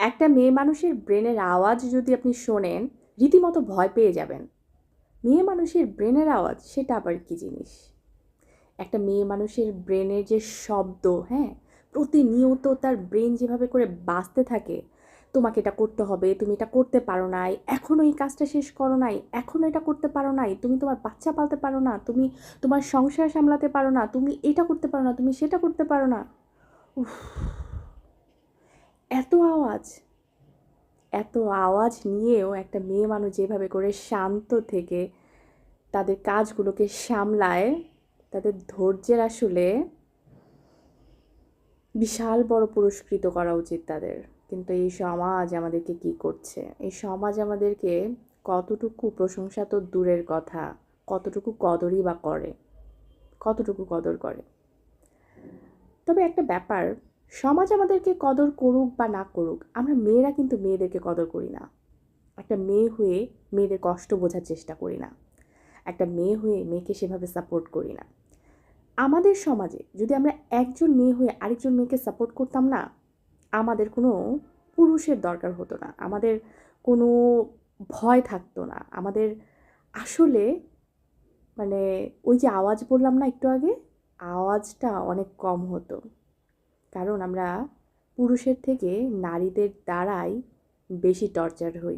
একটা মেয়ে মানুষের ব্রেনের আওয়াজ যদি আপনি শোনেন, রীতিমতো ভয় পেয়ে যাবেন। মেয়ে মানুষের ব্রেনের আওয়াজ সেটা আবার কী জিনিস? একটা মেয়ে মানুষের ব্রেনের যে শব্দ, হ্যাঁ, প্রতিনিয়ত তার ব্রেন যেভাবে করে বাজতে থাকে, তোমাকে এটা করতে হবে, তুমি এটা করতে পারো নাই, এখনও এই কাজটা শেষ করো নাই, এখনও এটা করতে পারো নাই, তুমি তোমার বাচ্চা পালতে পারো না, তুমি তোমার সংসার সামলাতে পারো না, তুমি এটা করতে পারো না, তুমি সেটা করতে পারো না। উফ, এত আওয়াজ, এত আওয়াজ নিয়েও একটা মেয়ে মানুষ যেভাবে করে শান্ত থেকে তাদের কাজগুলোকে সামলায়, তাদের ধৈর্যের আসলে বিশাল বড় পুরস্কৃত করা উচিত তাদের। কিন্তু এই সমাজ আমাদেরকে কি করছে? এই সমাজ আমাদেরকে কতটুকু প্রশংসা তো দূরের কথা, কতটুকু কদরই বা করে, কতটুকু কদর করে। তবে একটা ব্যাপার, সমাজ আমাদেরকে কদর করুক বা না করুক, আমরা মেয়েরা কিন্তু মেয়েদেরকে কদর করি না। একটা মেয়ে হয়ে মেয়েদের কষ্ট বোঝার চেষ্টা করি না। একটা মেয়ে হয়ে মেয়েকে সেভাবে সাপোর্ট করি না। আমাদের সমাজে যদি আমরা একজন মেয়ে হয়ে আরেকজন মেয়েকে সাপোর্ট করতাম না, আমাদের কোনো পুরুষের দরকার হতো না, আমাদের কোনো ভয় থাকতো না, আমাদের আসলে মানে ওই যে আওয়াজ বললাম না একটু আগে, আওয়াজটা অনেক কম হতো। কারণ আমরা পুরুষের থেকে নারীদের দ্বারাই বেশি টর্চার হই।